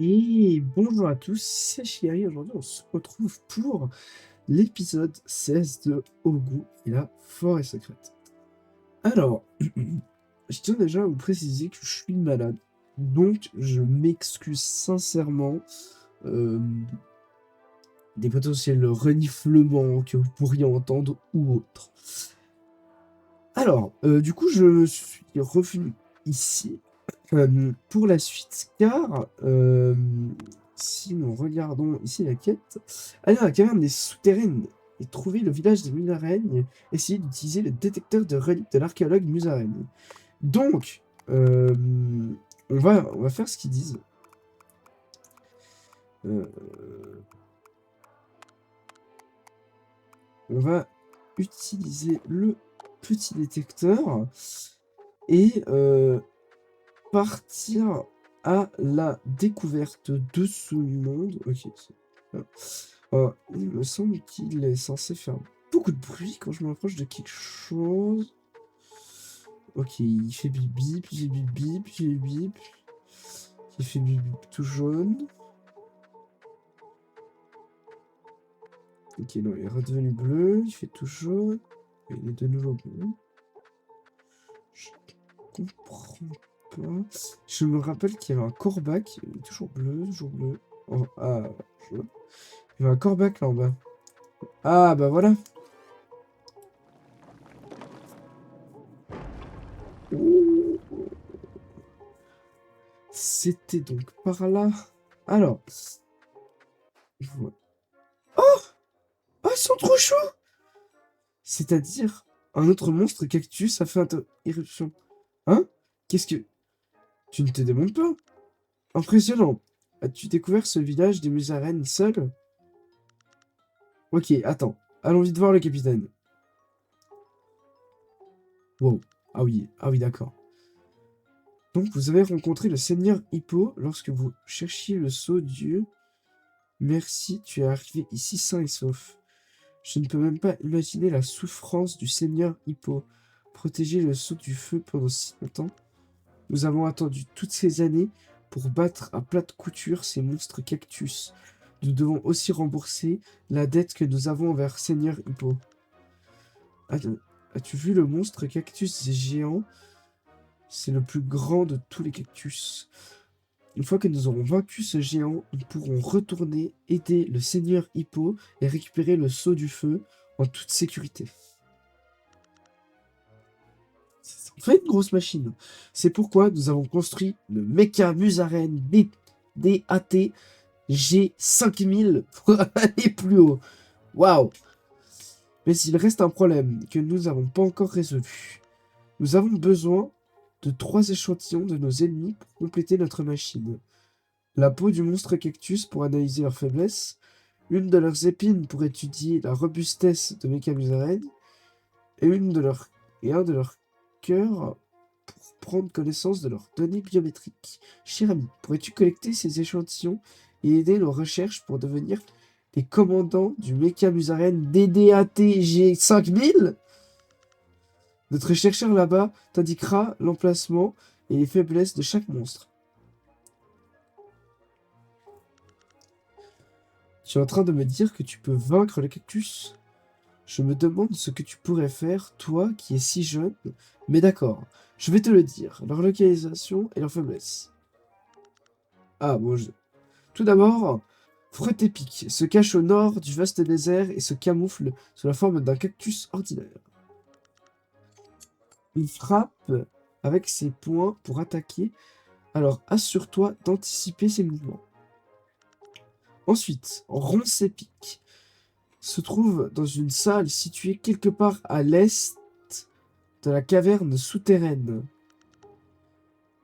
Et bonjour à tous, c'est Chéri. Aujourd'hui, on se retrouve pour l'épisode 16 de Ogu et la forêt secrète. Alors, je tiens déjà à vous préciser que je suis malade, donc je m'excuse sincèrement euh, des potentiels reniflements que vous pourriez entendre ou autres. Alors, du coup, je suis revenu ici pour la suite, car si nous regardons ici la quête, aller dans la caverne des souterraines et trouver le village des musaraignes, essayer d'utiliser le détecteur de reliques de l'archéologue musaraigne. Donc, on va faire ce qu'ils disent. Euh, on va utiliser le petit détecteur et partir à la découverte de ce monde. Ok, c'est bien. Il me semble qu'il est censé faire beaucoup de bruit quand je m'approche de quelque chose. Ok, il fait bip bip, il fait bip bip, il fait bip. Il fait bip bip tout jaune. Ok, non, il est redevenu bleu, il fait tout jaune. Il est de nouveau bleu. Je comprends pas. Je me rappelle qu'il y avait un corbac, il est toujours bleu, toujours bleu. Oh, ah, jaune. Il y avait un corbac là en bas. Ah, bah voilà. Ouh, c'était donc par là. Alors, je vois. Oh, ils sont trop chauds! C'est-à-dire, un autre monstre cactus a fait irruption. Hein? Qu'est-ce que... Tu ne te démontes pas? Impressionnant. As-tu découvert ce village des musaraignes seul? Ok, attends. Allons vite voir le capitaine. Wow. Ah oui, d'accord. Donc, vous avez rencontré le seigneur Hippo lorsque vous cherchiez le sceau Dieu. Merci, tu es arrivé ici sain et sauf. Je ne peux même pas imaginer la souffrance du seigneur Hippo. Protéger le sceau du feu pendant si longtemps. Nous avons attendu toutes ces années pour battre à plate couture ces monstres cactus. Nous devons aussi rembourser la dette que nous avons envers Seigneur Hippo. As-tu vu le monstre cactus géant? C'est le plus grand de tous les cactus. Une fois que nous aurons vaincu ce géant, nous pourrons retourner, aider le Seigneur Hippo et récupérer le sceau du feu en toute sécurité. C'est en fait une grosse machine. C'est pourquoi nous avons construit le Mecha Musaren DAT G5000 pour aller plus haut. Waouh! Mais il reste un problème que nous n'avons pas encore résolu. Nous avons besoin de 3 échantillons de nos ennemis pour compléter notre machine. La peau du monstre cactus pour analyser leurs faiblesses, une de leurs épines pour étudier la robustesse de Mecha Musaren, et un de leurs cœurs pour prendre connaissance de leurs données biométriques. Cher ami, pourrais-tu collecter ces échantillons et aider nos recherches pour devenir les commandants du Mecha Musaren DDATG 5000? Notre chercheur là-bas t'indiquera l'emplacement et les faiblesses de chaque monstre. Tu es en train de me dire que tu peux vaincre le cactus? Je me demande ce que tu pourrais faire, toi qui es si jeune, mais d'accord, je vais te le dire, leur localisation et leur faiblesse. Ah bon, tout d'abord, Fruit épique se cache au nord du vaste désert et se camoufle sous la forme d'un cactus ordinaire. Il frappe avec ses poings pour attaquer, alors assure-toi d'anticiper ses mouvements. Ensuite, Ronce épique se trouve dans une salle située quelque part à l'est de la caverne souterraine.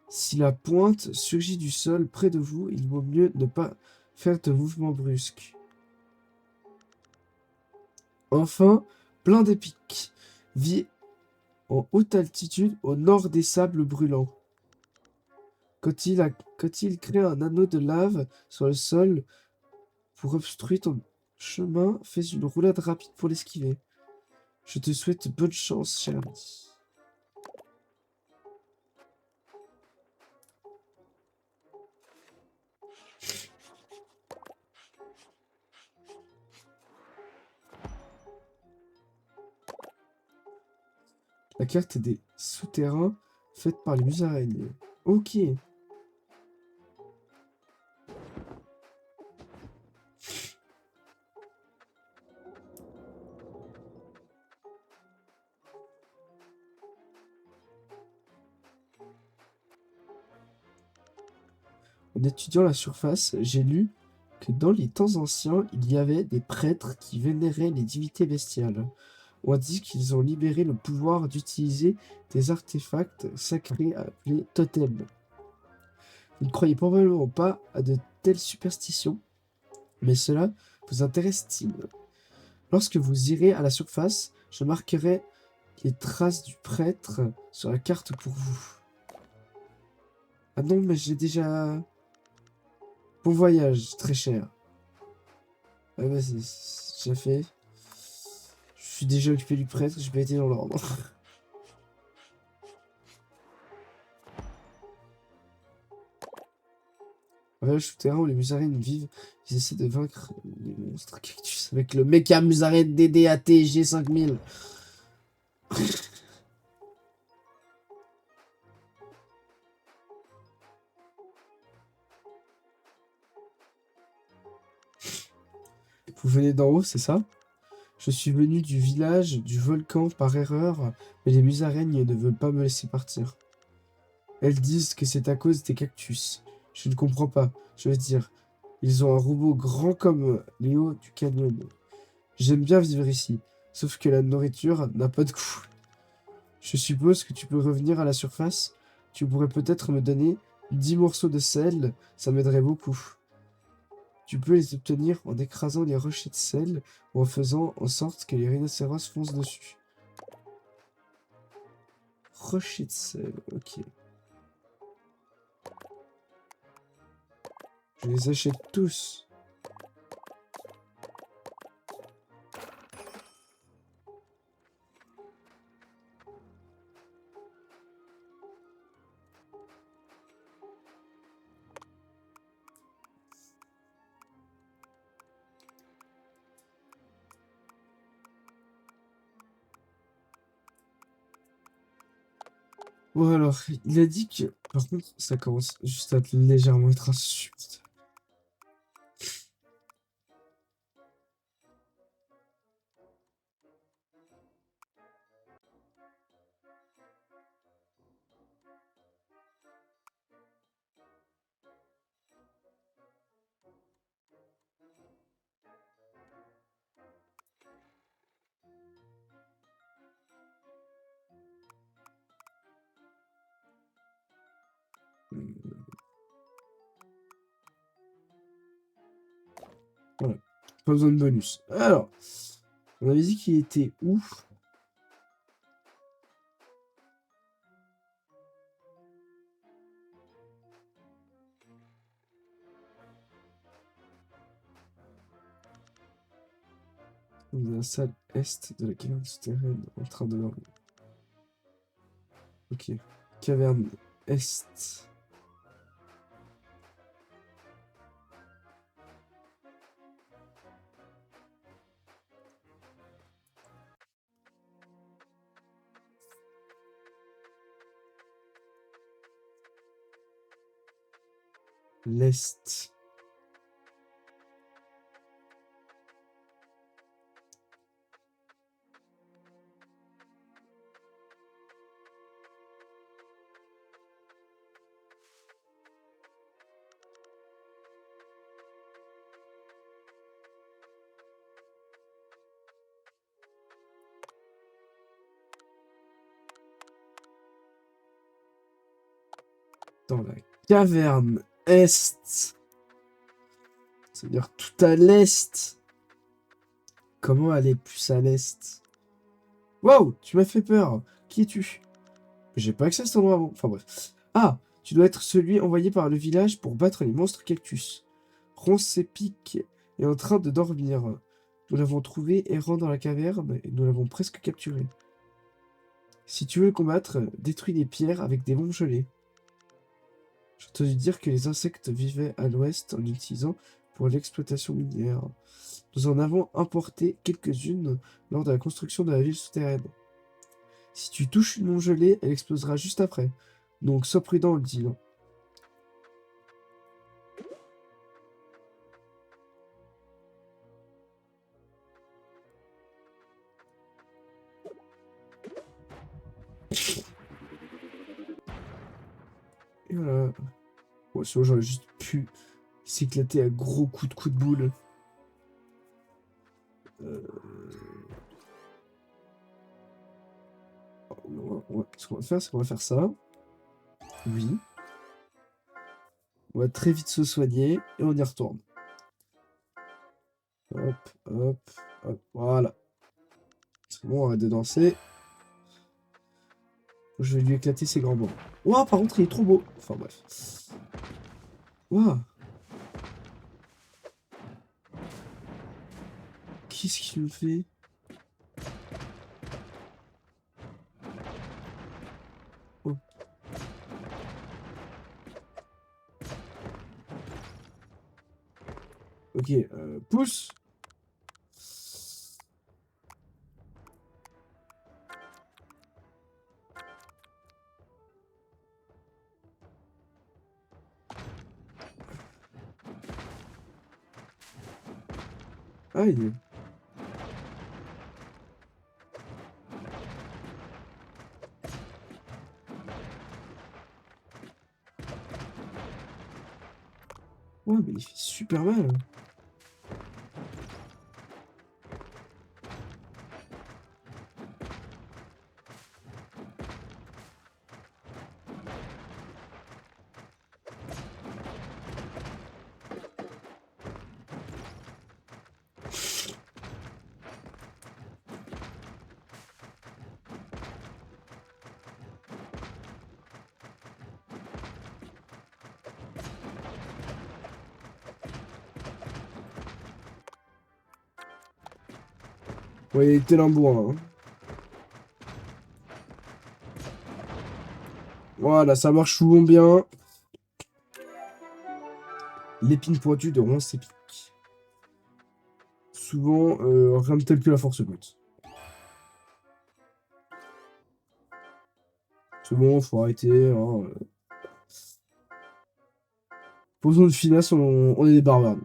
Si la pointe surgit du sol près de vous, il vaut mieux ne pas faire de mouvements brusques. Enfin, plein d'épique vit en haute altitude au nord des sables brûlants. Quand il crée un anneau de lave sur le sol pour obstruer ton chemin, fais une roulade rapide pour l'esquiver. Je te souhaite bonne chance, cher ami. La carte des souterrains faite par les musaraignes. Ok. En étudiant la surface, j'ai lu que dans les temps anciens, il y avait des prêtres qui vénéraient les divinités bestiales. On dit qu'ils ont libéré le pouvoir d'utiliser des artefacts sacrés appelés totems. Vous ne croyez probablement pas à de telles superstitions, mais cela vous intéresse-t-il? Lorsque vous irez à la surface, je marquerai les traces du prêtre sur la carte pour vous. Ah non, mais j'ai déjà... Bon voyage, très cher. Ah bah c'est déjà fait. Je suis déjà occupé du prêtre, j'ai pas été dans l'ordre. Voyage souterrain où les musaraignes vivent, ils essaient de vaincre les monstres cactus avec le méca musaraigne DDAT G5000. Vous venez d'en haut, c'est ça? Je suis venu du village du volcan par erreur, mais les musaraignes ne veulent pas me laisser partir. Elles disent que c'est à cause des cactus. Je ne comprends pas. Je veux dire, ils ont un robot grand comme les hauts du canyon. J'aime bien vivre ici, sauf que la nourriture n'a pas de goût. Je suppose que tu peux revenir à la surface. Tu pourrais peut-être me donner 10 morceaux de sel, ça m'aiderait beaucoup. Tu peux les obtenir en écrasant les rochers de sel ou en faisant en sorte que les rhinocéros foncent dessus. Rochers de sel, ok. Je les achète tous. Bon alors, il a dit que... Par contre, ça commence juste à légèrement être insulte. Voilà. Pas besoin de bonus. Alors, on avait dit qu'il était où? Dans la salle est de la caverne souterraine en train de dormir. Ok. Caverne est. L'est. Dans la caverne est. C'est-à-dire tout à l'est. Comment aller plus à l'est? Waouh, tu m'as fait peur. Qui es-tu? J'ai pas accès à cet endroit avant. Enfin bref. Ah, tu dois être celui envoyé par le village pour battre les monstres cactus. Roncepic est en train de dormir. Nous l'avons trouvé errant dans la caverne et nous l'avons presque capturé. Si tu veux le combattre, détruis les pierres avec des bombes gelées. J'ai entendu dire que les insectes vivaient à l'ouest en l'utilisant pour l'exploitation minière. Nous en avons importé quelques-unes lors de la construction de la ville souterraine. Si tu touches une non gelée, elle explosera juste après. Donc sois prudent, le dit. Et voilà. Ouais, sinon j'aurais juste pu s'éclater à gros coups de boule. Ce qu'on va faire, c'est qu'on va faire ça. Oui. On va très vite se soigner et on y retourne. Hop, hop, hop. Voilà. C'est bon, on va dédanser. Je vais lui éclater ses grands bras. Ouah, par contre, il est trop beau. Enfin, bref. Ouah. Qu'est-ce qu'il me fait? Oh. Ok, pousse. Aïe. Ouais, mais il fait super mal. Ouais, il était limbourg, hein. Voilà, ça marche souvent bien. L'épine pointue de ronce épique. Souvent, rien de tel que la force brute. C'est bon, faut arrêter. Hein. Posons de finesse, on est des barbares.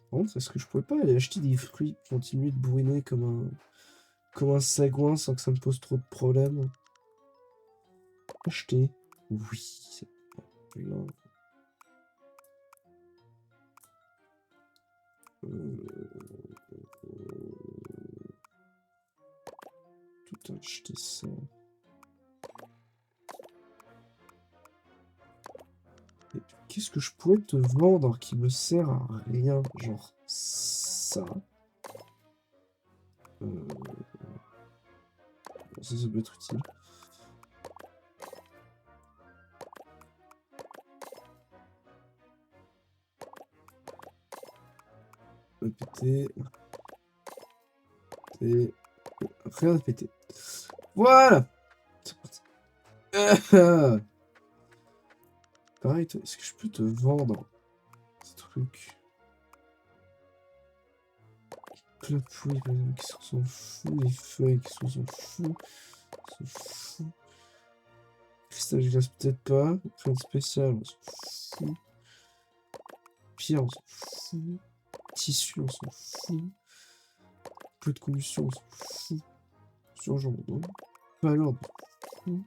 Par contre, est-ce que je pourrais pas aller acheter des fruits, continuer de bourriner comme un sagouin sans que ça me pose trop de problèmes? Acheter. Oui. Là. Tout acheter ça. Qu'est-ce que je pourrais te vendre qui me sert à rien? Genre ça. Ça peut être utile. Péter. Et rien à péter. Voilà! C'est parti. Pareil, toi, est-ce que je peux te vendre ce truc? Plein de fouilles, par exemple, qui s'en fout, les feuilles qui s'en fout. S'en fout. Cristal de glace, peut-être pas. Rien de spécial, on s'en fout. Pierre, on s'en fout. Tissu, on s'en fout. Peu de combustion, on s'en fout. Surgeon, non. Valeur, on s'en fout.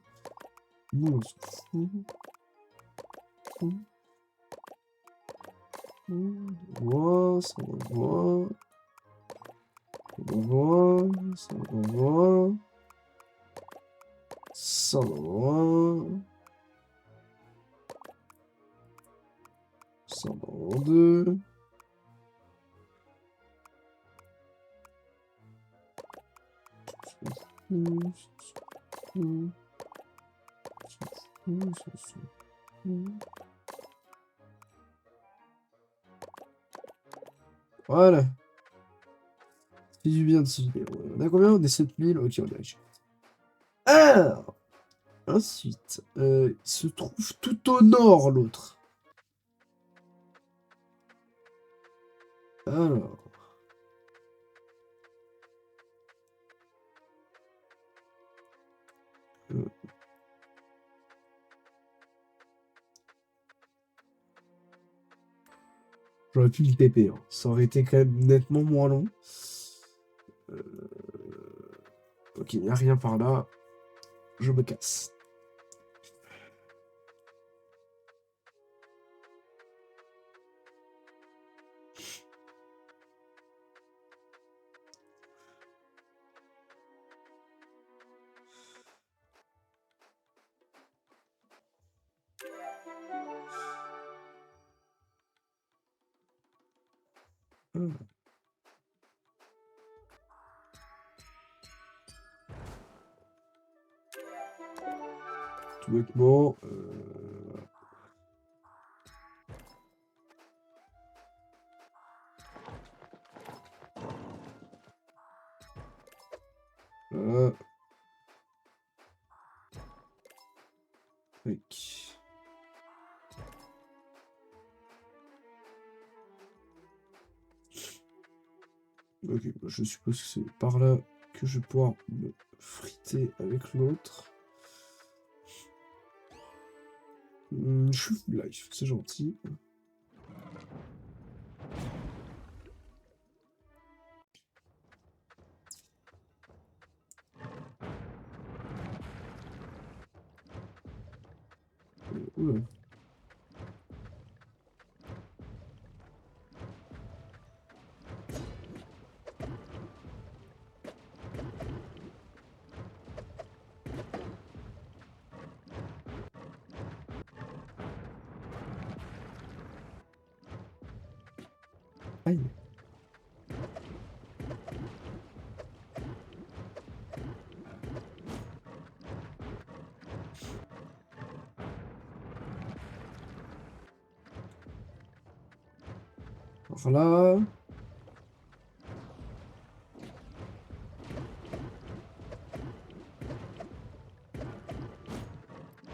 Moule, on s'en fout. Voilà, ça va voir. Ça va voir. Ça va voir. Ça va voir. Ça va en deux. Voilà. C'est du bien de s'y faire. On a combien? On est 7000. Ok, on a. Alors, ensuite, il se trouve tout au nord, l'autre. Alors. J'aurais pu me TP, hein. Ça aurait été quand même nettement moins long. Euh, Ok, il n'y a rien par là. Je me casse. Hmm. Tout bêtement. Euh, tac. Ok, bah, je suppose que c'est par là que je vais pouvoir me friter avec l'autre. Je suis full life, c'est gentil. Oula. Aïe. Alors là.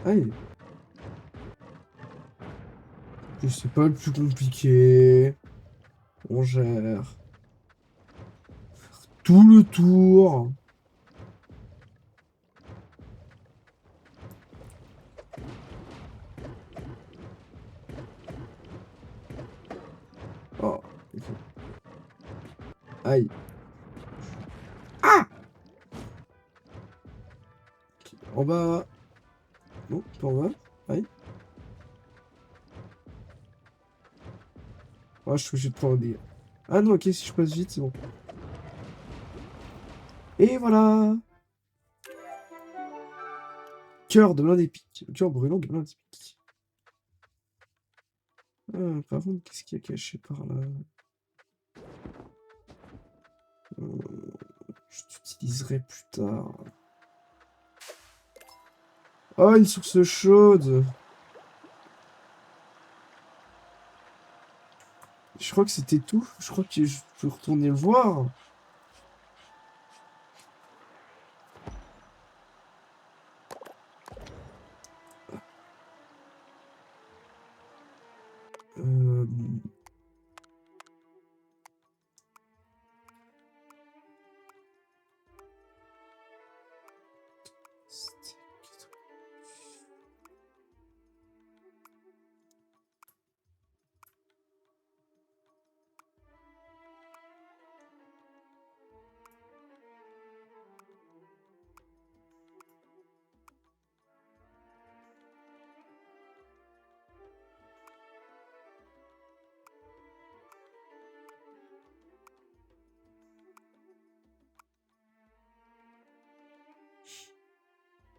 Aïe. C'est pas le plus compliqué. On gère. Tout le tour. Oh, ok. Aïe. Ah! Ok, en bas. Non, pas en bas. Aïe. Ah, je suis obligé de prendre des dégâts. Ah non, ok, si je passe vite, c'est bon. Et voilà! Cœur de l'un des pics. Cœur brûlant de l'un des pics. Ah, par contre, qu'est-ce qu'il y a caché par là? Je t'utiliserai plus tard. Oh, une source chaude! Je crois que c'était tout. Je crois que je peux retourner le voir. Euh...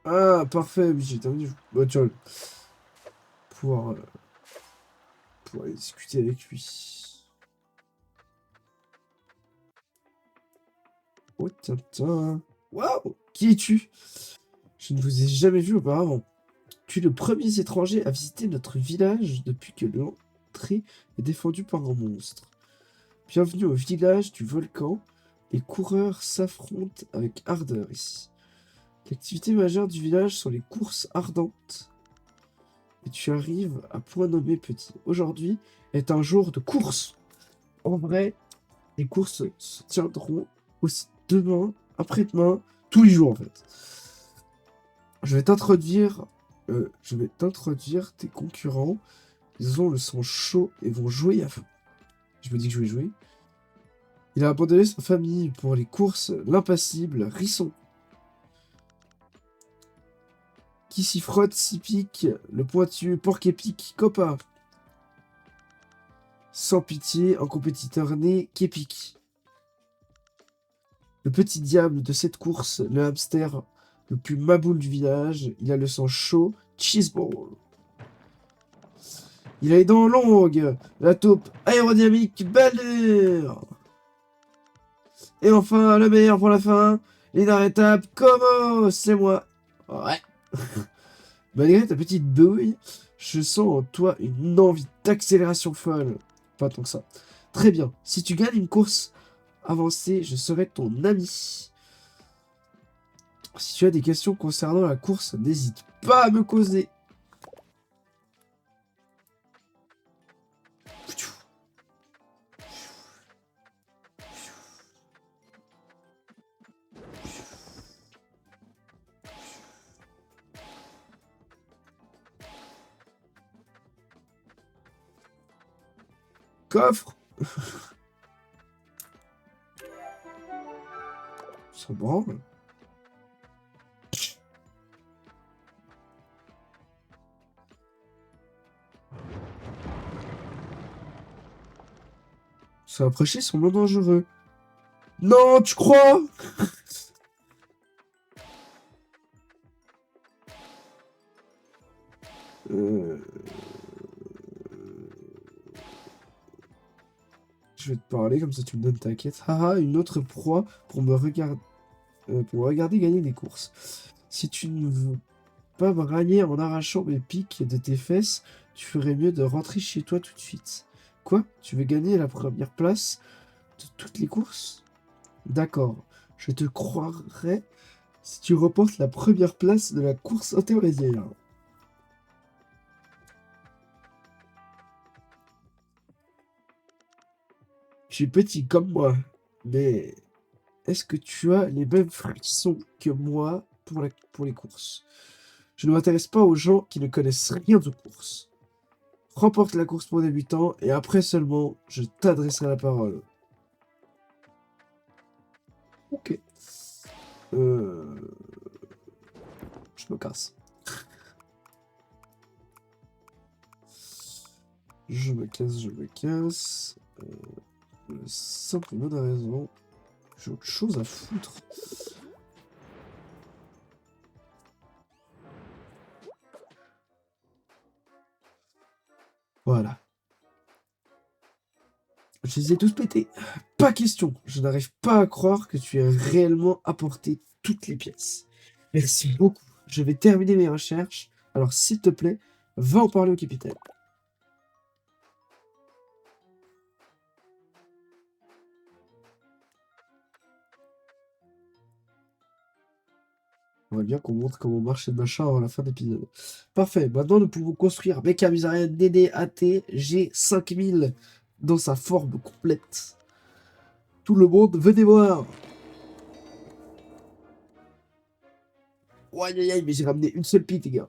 Ah, parfait, oui, j'ai terminé. Bah, tu vas pouvoir, pouvoir aller discuter avec lui. Oh, tiens, tiens. Waouh! Qui es-tu? Je ne vous ai jamais vu auparavant. Tu es le premier étranger à visiter notre village depuis que l'entrée est défendue par un monstre. Bienvenue au village du volcan. Les coureurs s'affrontent avec ardeur ici. L'activité majeure du village sont les courses ardentes. Et tu arrives à point nommé petit. Aujourd'hui est un jour de course. En vrai, les courses se tiendront aussi demain, après-demain, tous les jours en fait. Je vais t'introduire tes concurrents. Ils ont le sang chaud et vont jouer à fond. Je vous dis que je vais jouer. Il a abandonné sa famille pour les courses, l'impassible Risson. Qui s'y frotte, s'y pique, le pointu, porc-épic, copa. Sans pitié, un compétiteur né, qu'épique. Le petit diable de cette course, le hamster le plus maboule du village, il a le sang chaud, cheeseball. Il a les dents longues, la taupe aérodynamique, ballure. Et enfin, le meilleur pour la fin, l'inarrêtable Como, c'est moi. Ouais. Malgré ta petite bouille, je sens en toi une envie d'accélération folle. Pas tant que ça. Très bien. Si tu gagnes une course avancée, je serai ton ami. Si tu as des questions concernant la course, n'hésite pas à me causer. Coffre. Ça branle. Se rapprocher sont moins dangereux. Non, tu crois? Je vais te parler, comme ça tu me donnes ta quête. Haha, une autre proie pour me regarder gagner des courses. Si tu ne veux pas me ragner en arrachant mes pics de tes fesses, tu ferais mieux de rentrer chez toi tout de suite. Quoi? Tu veux gagner la première place de toutes les courses? D'accord, je te croirai si tu remportes la première place de la course intermédiaire. Tu es petit comme moi, mais est-ce que tu as les mêmes frissons que moi pour les courses? Je ne m'intéresse pas aux gens qui ne connaissent rien de course. Remporte la course pour débutants et après seulement, je t'adresserai la parole. Ok. Je me casse. Je me casse, je me casse. La simple et bonne raison. J'ai autre chose à foutre. Voilà. Je les ai tous pétés. Pas question. Je n'arrive pas à croire que tu aies réellement apporté toutes les pièces. Merci beaucoup. Je vais terminer mes recherches. Alors, s'il te plaît, va en parler au capitaine. On va bien qu'on montre comment marche cette machin avant la fin de l'épisode. Parfait. Maintenant, nous pouvons construire Mecha Musarien DDAT G5000 dans sa forme complète. Tout le monde, venez voir. Aïe aïe aïe, mais j'ai ramené une seule pique, les gars.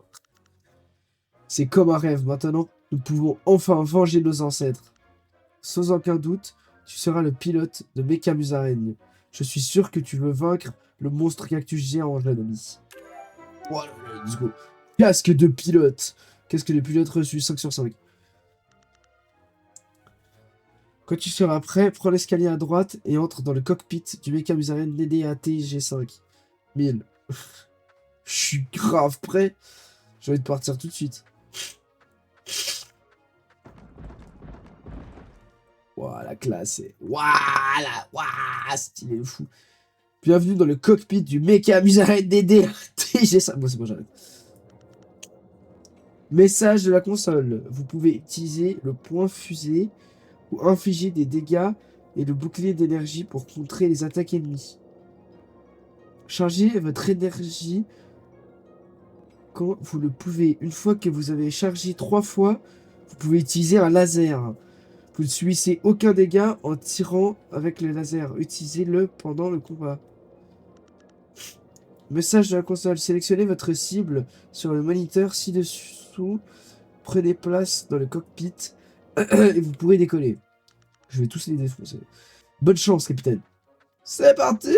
C'est comme un rêve. Maintenant, nous pouvons enfin venger nos ancêtres. Sans aucun doute, tu seras le pilote de Mecha Musaraigne. Je suis sûr que tu veux vaincre le monstre cactus géant, jeune ami. Voilà, let's go. Casque de pilote. Casque de pilote reçu 5 sur 5. Quand tu seras prêt, prends l'escalier à droite et entre dans le cockpit du Mecha Musaraigne DDAT G5. 1000. Je suis grave prêt. J'ai envie de partir tout de suite. Voilà, classe. Voilà, waouh, stylé fou. Bienvenue dans le cockpit du Mecha Musaraigne DDAT G5. Bon, c'est bon, j'arrête. Message de la console. Vous pouvez utiliser le point fusée ou infliger des dégâts et le bouclier d'énergie pour contrer les attaques ennemies. Chargez votre énergie quand vous le pouvez. Une fois que vous avez chargé 3 fois, vous pouvez utiliser un laser. Vous ne subissez aucun dégât en tirant avec le laser. Utilisez-le pendant le combat. Message de la console. Sélectionnez votre cible sur le moniteur ci-dessous. Prenez place dans le cockpit et vous pourrez décoller. Je vais tous les défoncer. Bonne chance, capitaine. C'est parti!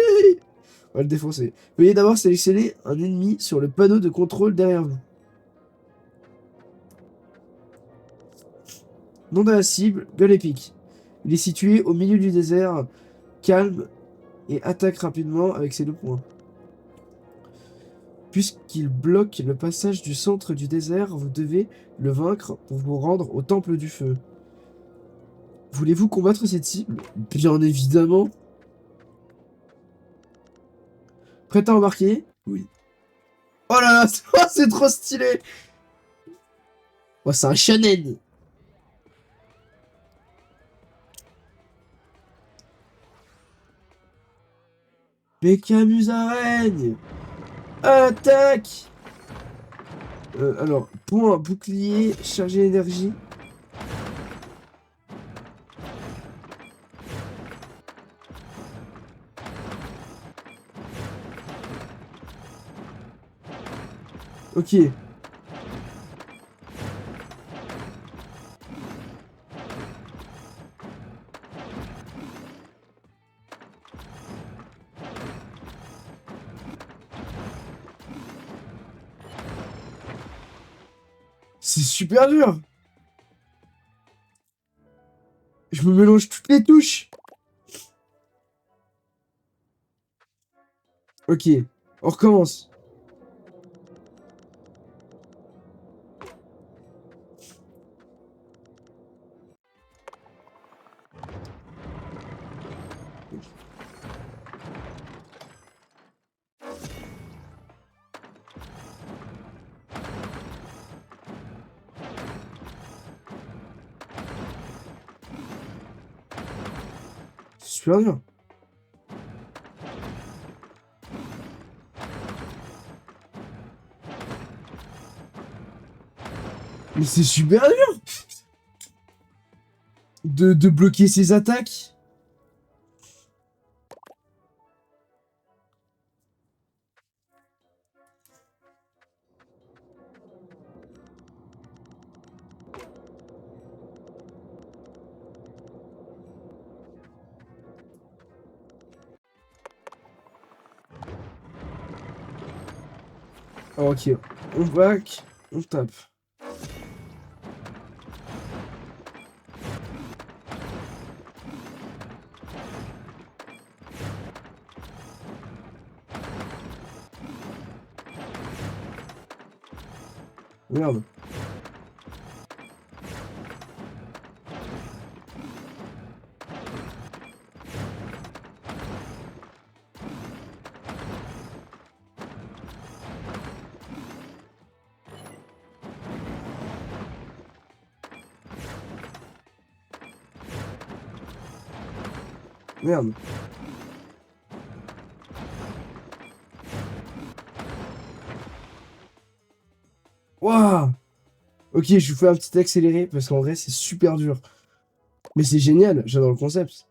On va le défoncer. Veuillez d'abord sélectionner un ennemi sur le panneau de contrôle derrière vous. Nom de la cible, gueule épique. Il est situé au milieu du désert, calme et attaque rapidement avec ses 2 points. Puisqu'il bloque le passage du centre du désert, vous devez le vaincre pour vous rendre au temple du feu. Voulez-vous combattre cette cible? Bien évidemment. Prêt à embarquer? Oui. Oh là là, c'est trop stylé! Oh, c'est un shonen! Mecha Musaraigne! Attaque! Alors, point, bouclier, chargé énergie. Ok. C'est super dur! Je me mélange toutes les touches! Ok, on recommence. C'est super dur. Mais c'est super dur de bloquer ses attaques. Ah, ok, on back, on tape. Merde. Merde. Waouh. Ok, je vous fais un petit accéléré parce qu'en vrai, c'est super dur. Mais c'est génial, j'adore le concept.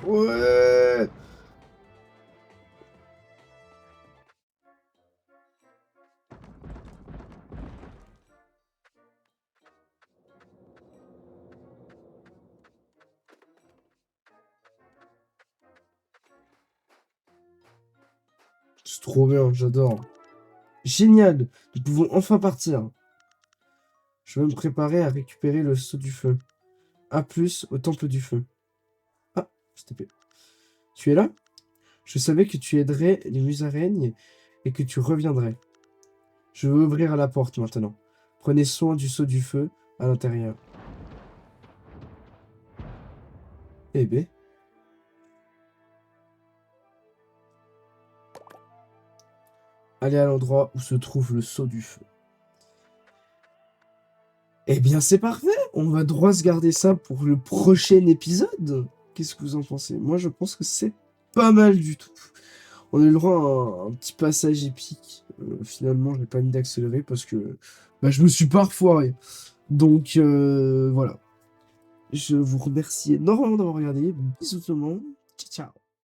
Ouais. C'est trop bien, j'adore. Génial, nous pouvons enfin partir. Je vais me préparer à récupérer le sceau du feu. A plus au temple du feu. Ah, s'il te plaît. Tu es là? Je savais que tu aiderais les musaraignes et que tu reviendrais. Je veux ouvrir la porte maintenant. Prenez soin du sceau du feu à l'intérieur. Eh ben. Allez à l'endroit où se trouve le sceau du feu. Eh bien, c'est parfait. On va droit se garder ça pour le prochain épisode. Qu'est-ce que vous en pensez? Moi, je pense que c'est pas mal du tout. On a eu le droit à un petit passage épique. Finalement, je n'ai pas mis d'accélérer parce que bah, je me suis pas refoiré. Donc, voilà. Je vous remercie énormément d'avoir regardé. Bisous tout le monde. Ciao, ciao.